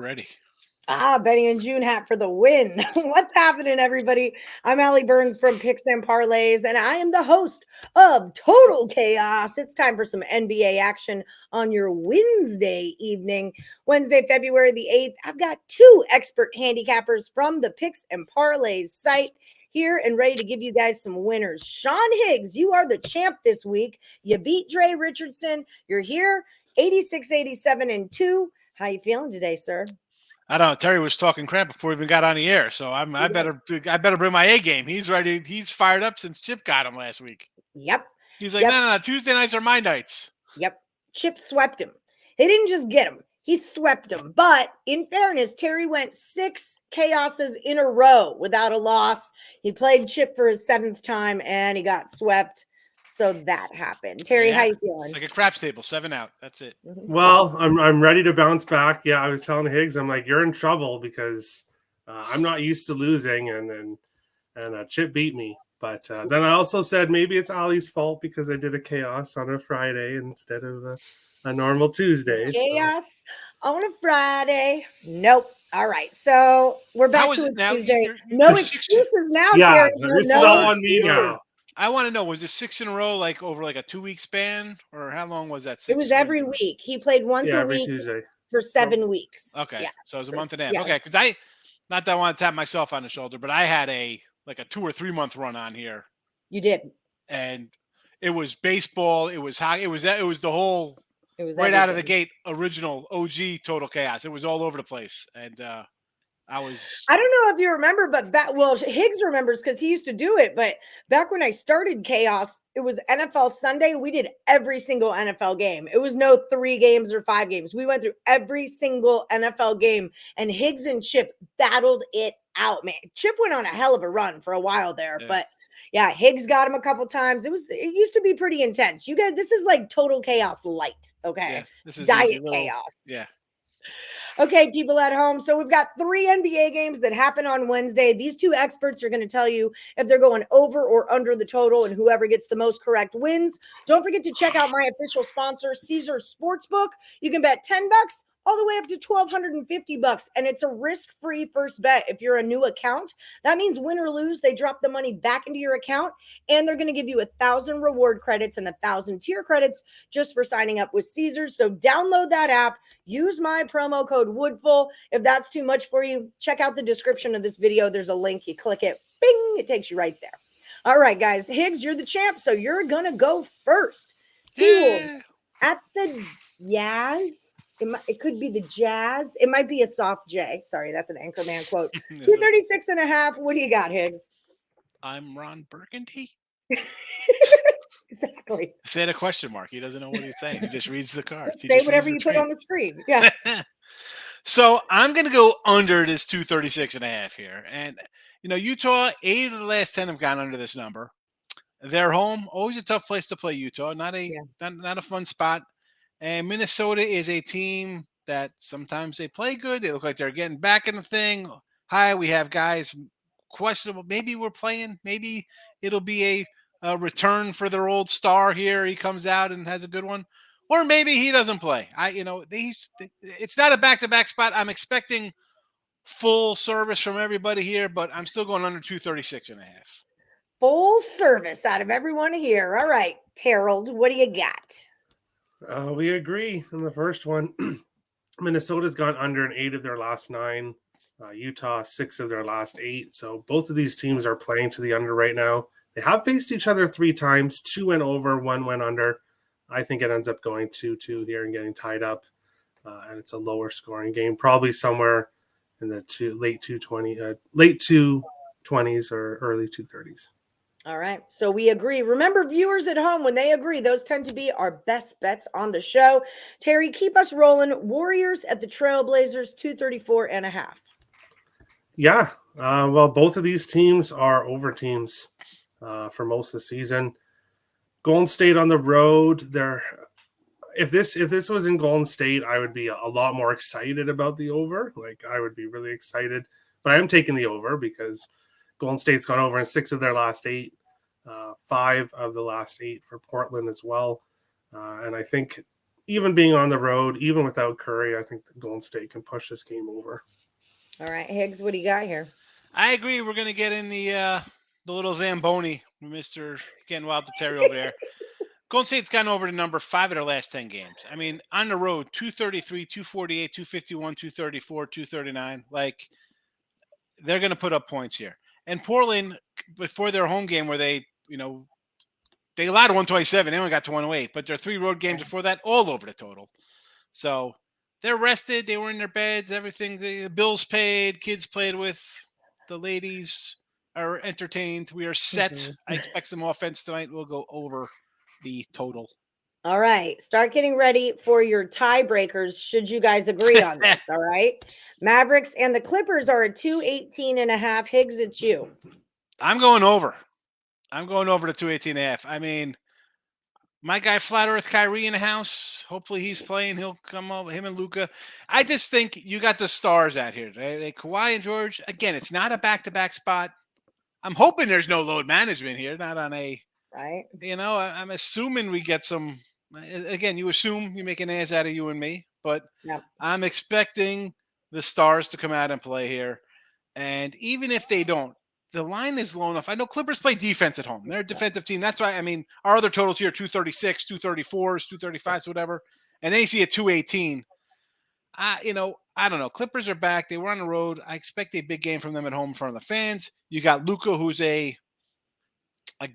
ready. Benny and June hat for the win. What's happening, everybody? I'm Allie Burns from Picks Parlays, and I am the host of Total Chaos. It's time for some NBA action on your Wednesday evening. Wednesday, February the 8th. I've got two expert handicappers from the Picks and Parlays site here and ready to give you guys some winners. Sean Higgs, you are the champ this week. You beat Dre Richardson. You're here, 86, 87, and 2. How you feeling today, sir? I don't know. Terry was talking crap before we even got on the air, so I better bring my A game. He's ready. He's fired up since Chip got him last week. Yep. He's like, no. Tuesday nights are my nights. Yep. Chip swept him. He didn't just get him. He swept him. But in fairness, Terry went 6 chaoses in a row without a loss. He played Chip for his 7th time and he got swept. So that happened. Terry, how you feeling? It's like a craps table, 7 out. That's it. Well, I'm ready to bounce back. Yeah, I was telling Higgs, I'm like, you're in trouble because I'm not used to losing, and Chip beat me. But then I also said maybe it's Ollie's fault because I did a chaos on a Friday instead of a normal Tuesday. Chaos on a Friday. Nope. All right. So we're back to a Tuesday. No excuses now, Terry. This is all on me now. I want to know, was it 6 in a row, like over like a 2-week span, or how long was that? 6 it was every week. He played once a week Tuesday. for 7 weeks. Okay, yeah. So it was a month and a half. Yeah. Okay, because not that I want to tap myself on the shoulder, but I had a 2 or 3 month run on here. You did, and it was baseball. It was hockey. It was the whole. It was right out of the gate. Original OG Total Chaos. It was all over the place, and I don't know if you remember, but Higgs remembers because he used to do it. But back when I started Chaos, it was NFL Sunday. We did every single NFL game. It was no 3 games or 5 games. We went through every single NFL game, and Higgs and Chip battled it out, man. Chip went on a hell of a run for a while there, but yeah, Higgs got him a couple times. It used to be pretty intense. You guys, this is like Total Chaos light, okay? Yeah, this is Diet Chaos. Yeah. Okay, people at home. So we've got 3 NBA games that happen on Wednesday. These 2 experts are going to tell you if they're going over or under the total, and whoever gets the most correct wins. Don't forget to check out my official sponsor, Caesar Sportsbook. You can bet $10 all the way up to $1,250, and it's a risk-free first bet. If you're a new account, that means win or lose, they drop the money back into your account, and they're going to give you 1,000 reward credits and 1,000 tier credits just for signing up with Caesars. So download that app, use my promo code Woodful. If that's too much for you, check out the description of this video. There's a link. You click it, bing, it takes you right there. All right, guys. Higgs, you're the champ, so you're going to go first. T-Wolves at the Yaz. It could be the Jazz. It might be a soft J. Sorry, that's an Anchorman quote. 236.5. What do you got, Higgs? I'm Ron Burgundy. Exactly. Say a question mark. He doesn't know what he's saying. He just reads the cards. Say whatever you put on the screen. Yeah. So I'm going to go under this 236.5 here. And, Utah, 8 of the last 10 have gone under this number. They're home. Always a tough place to play Utah. Not a fun spot. And Minnesota is a team that sometimes they play good. They look like they're getting back in the thing. Hi, we have guys questionable. Maybe we're playing. Maybe it'll be a return for their old star here. He comes out and has a good one. Or maybe he doesn't play. It's not a back-to-back spot. I'm expecting full service from everybody here, but I'm still going under 236.5. Full service out of everyone here. All right, Terrell, what do you got? We agree on the first one. Minnesota's gone under in 8 of their last 9. Utah, 6 of their last 8. So both of these teams are playing to the under right now. They have faced each other 3 times. 2 went over, 1 went under. I think it ends up going 2-2 here and getting tied up. And it's a lower scoring game, probably somewhere in the late 220s or early 230s. All right. So we agree. Remember, viewers at home, when they agree, those tend to be our best bets on the show. Terry, keep us rolling. Warriors at the Trailblazers, 234.5. Yeah. Well, both of these teams are over teams for most of the season. Golden State on the road. If this was in Golden State, I would be a lot more excited about the over. Like, I would be really excited. But I am taking the over because Golden State's gone over in 6 of their last 8, 5 of the last 8 for Portland as well. And I think even being on the road, even without Curry, I think the Golden State can push this game over. All right, Higgs, what do you got here? I agree. We're going to get in the little Zamboni, Mr. Getting Wild to Terry over there. Golden State's gone over to number 5 of their last 10 games. I mean, on the road, 233, 248, 251, 234, 239. Like, they're going to put up points here. And Portland, before their home game where they allowed 127, they only got to 108, but their 3 road games before that, all over the total. So they're rested. They were in their beds. Everything, the bills paid, kids played with, the ladies are entertained. We are set. I expect some offense tonight. We'll go over the total. All right. Start getting ready for your tiebreakers should you guys agree on this. All right. Mavericks and the Clippers are at 218.5. Higgs, it's you. I'm going over. I'm going over to 218.5. I mean, my guy Flat Earth Kyrie in the house. Hopefully he's playing. He'll come over, him and Luka. I just think you got the stars out here. Kawhi and George. Again, it's not a back-to-back spot. I'm hoping there's no load management here. Not on a, right. I'm assuming we get some. Again, you assume you make an ass out of you and me, but Yep. I'm expecting the stars to come out and play here. And even if they don't, the line is low enough. I know Clippers play defense at home. They're a defensive team. That's why, I mean, our other totals here, 236, 234s, 235s, whatever. And AC at 218. I don't know. Clippers are back. They were on the road. I expect a big game from them at home in front of the fans. You got Luka, who's a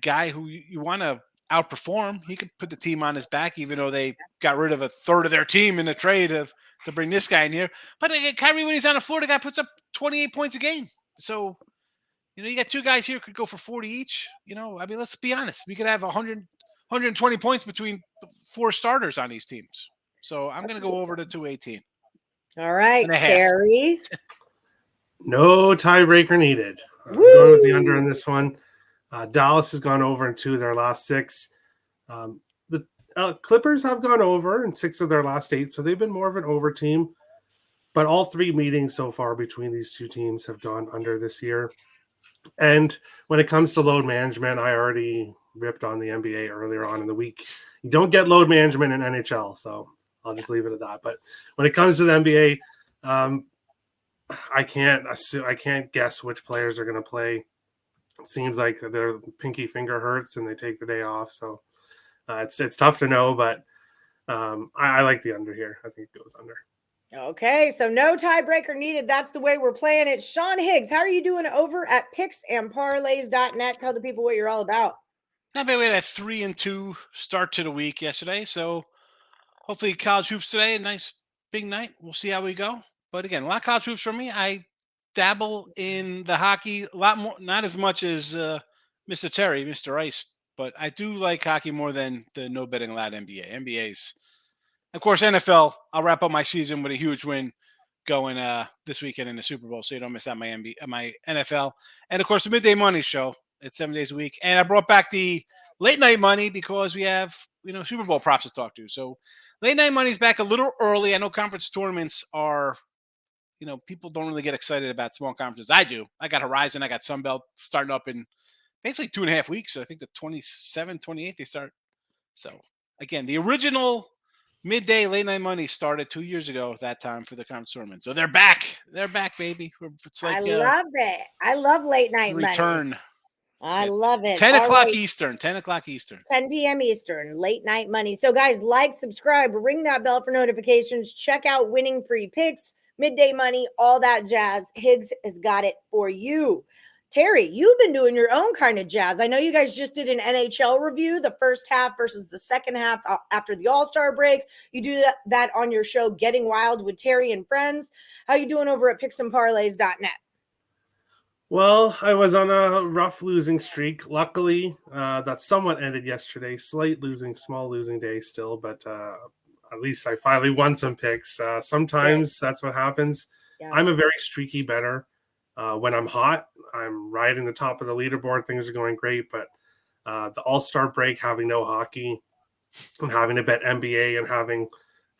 guy who you want to outperform. He could put the team on his back, even though they got rid of a third of their team in the trade to bring this guy in here. But Kyrie, when he's on the floor, the guy puts up 28 points a game. So, you got 2 guys here could go for 40 each. I mean, let's be honest. We could have 100, 120 points between 4 starters on these teams. So I'm going to go over to 218. All right, Terry. No tiebreaker needed. I'm going with the under in this one. Dallas has gone over in 2 of their last 6. The Clippers have gone over in 6 of their last 8, so they've been more of an over team. But all 3 meetings so far between these 2 teams have gone under this year. And when it comes to load management, I already ripped on the NBA earlier on in the week. You don't get load management in NHL, so I'll just leave it at that. But when it comes to the NBA, I can't guess which players are going to play. It seems like their pinky finger hurts and they take the day off. So it's tough to know, but I like the under here. I think it goes under. Okay, so no tiebreaker needed. That's the way we're playing it. Sean Higgs, how are you doing over at picksandparlays.net? Tell the people what you're all about. Not bad. We had a 3-2 start to the week yesterday, so hopefully college hoops today. A nice big night. We'll see how we go. But again, a lot of college hoops for me. I dabble in the hockey a lot more, not as much as Mr. Terry, Mr. Ice, but I do like hockey more than the no betting allowed NBA. NBA's, of course, NFL. I'll wrap up my season with a huge win going this weekend in the Super Bowl, so you don't miss out my NFL. And of course, the Midday Money Show. It's 7 days a week, and I brought back the late night money because we have Super Bowl props to talk to. So late night money is back a little early. I know conference tournaments are. People don't really get excited about small conferences. I do. I got Horizon. I got Sunbelt starting up in basically 2.5 weeks. So I think the 27th, 28th they start. So again, the original midday late night money started 2 years ago at that time for the conference tournament. So they're back. They're back, baby. It's like I love it. I love late night return. Money. I love it. 10 o'clock Eastern. 10 o'clock Eastern. 10 p.m. Eastern. Late night money. So guys, subscribe, ring that bell for notifications. Check out winning free picks. Midday money, all that jazz. Higgs has got it for you. Terry, you've been doing your own kind of jazz. I know you guys just did an NHL review, the first half versus the second half after the All-Star break. You do that on your show, Getting Wild with Terry and Friends. How you doing over at picksandparlays.net? Well, I was on a rough losing streak. Luckily, that somewhat ended yesterday. Small losing day still, but at least I finally won some picks. Sometimes that's what happens. Yeah. I'm a very streaky bettor. When I'm hot, I'm riding the top of the leaderboard. Things are going great. But the All-Star break, having no hockey and having to bet NBA and having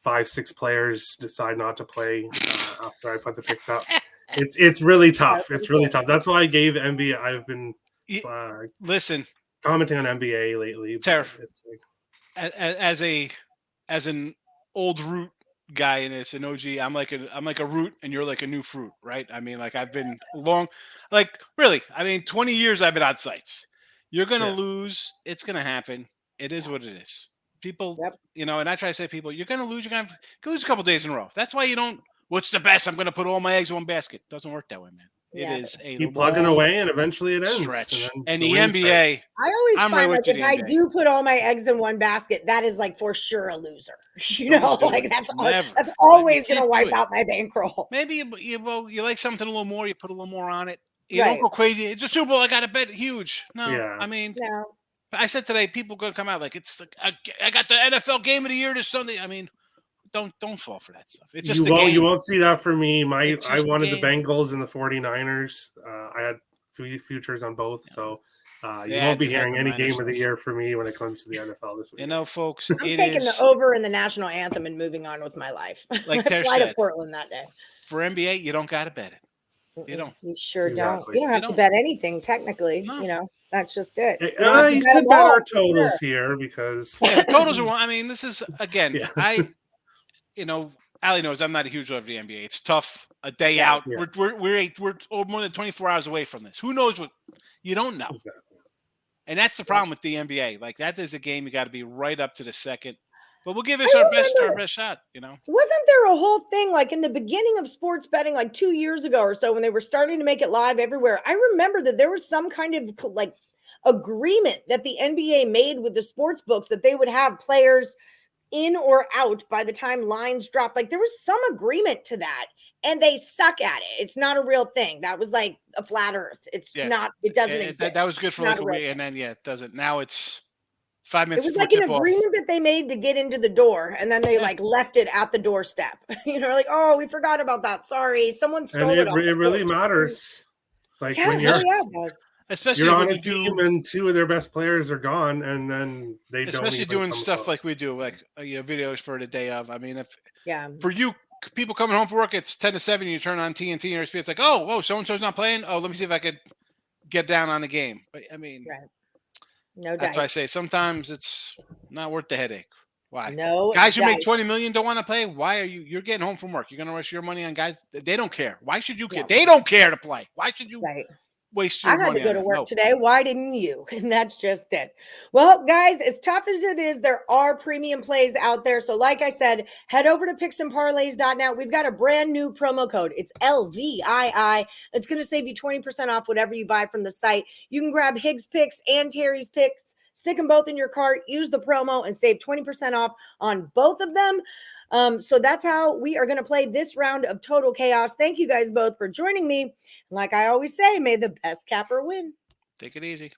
5-6 players decide not to play after I put the picks up, it's really tough. It's really tough. That's why I gave NBA. I've been commenting on NBA lately. Terry, it's like, as an old root guy in this, and OG, I'm like a root, and you're like a new fruit, right? I mean, like I've been long, like really. I mean, 20 years I've been on sites. You're gonna Yeah. lose. It's gonna happen. It is Yeah. what it is. People, Yep. and I try to say, people, you're gonna lose. You're gonna lose a couple days in a row. That's why you don't. What's the best? I'm gonna put all my eggs in one basket. Doesn't work that way, man. It Yeah. is a Keep plugging long away, and eventually it ends. stretch. And, And then the win starts. NBA, I always I'm find right with like you, if the I NBA. do put all my eggs in one basket, that is like for sure a loser. You Don't know, do like it. that's Never. that's You always can't gonna do wipe it. out my bankroll. Maybe you like something a little more. You put a little more on it. You don't Right. go crazy. It's a Super Bowl. I got to bet huge. No, Yeah. I mean, No. I said today, people going to come out like it's like I got the NFL game of the year this Sunday. I mean, don't fall for that stuff. It's just You a game. won't see that for me. It's I just a wanted the game. Bengals and the 49ers. I had futures on both, so you Yeah, won't be you had hearing the any Niners game of the stuff. year for me when it comes to the NFL this week. Folks, I'm it taking is the over in the national anthem and moving on with my life. like I Ter fly to said, Portland that day. for NBA. You don't got to bet it. You don't. You sure Exactly. don't. You don't have You to don't. bet anything technically. No. That's just it. You don't have to You bet could them bet all, our for sure. totals here because Yeah, the totals are one. I mean, this is again. Yeah. Allie knows I'm not a huge lover of the NBA. It's tough. A day Yeah. out. Yeah. We're more than 24 hours away from this. Who knows what? You don't know. Exactly. And that's the problem with the NBA. Like that is a game you got to be right up to the second. But we'll give us our best shot. Wasn't there a whole thing like in the beginning of sports betting, like 2 years ago or so, when they were starting to make it live everywhere? I remember that there was some kind of like agreement that the NBA made with the sports books that they would have players in or out by the time lines dropped. Like there was some agreement to that, and they suck at it. It's not a real thing. That was like a flat earth. It's not. It doesn't exist. That was good for Not like a a real week, thing. and then it doesn't. Now it's 5 It minutes was before like an tip off. agreement that they made to get into the door, and then they like left it at the doorstep. Like, oh, we forgot about that. Sorry, someone stole And it. it really matters. Like Yeah, when you're it does. Especially you're when on a you team do, and two of their best players are gone, and then they don't. especially Even doing come stuff close. like we do, like videos for the day of. I mean, if Yeah. for you people coming home from work, it's 10 to 7. You turn on TNT or it's like, oh, so and so's not playing. Oh, let me see if I could get down on the game. But I mean, Right. No that's dice. why I say sometimes it's not worth the headache. Why? No Guys who dice. make 20 million don't want to play. Why are you? You're getting home from work. You're going to waste your money on guys. They don't care. Why should you care? No. They don't care to play. Why should you Right. waste I your had money to go on to them? work No. today. Why didn't you? And that's just it. Well, guys, as tough as it is, there are premium plays out there. So like I said, head over to picksandparlays.net. We've got a brand new promo code. It's LVII. It's going to save you 20% off whatever you buy from the site. You can grab Higgs picks and Terry's picks, stick them both in your cart, use the promo and save 20% off on both of them. So that's how we are going to play this round of Total Chaos. Thank you guys both for joining me. Like I always say, may the best capper win. Take it easy.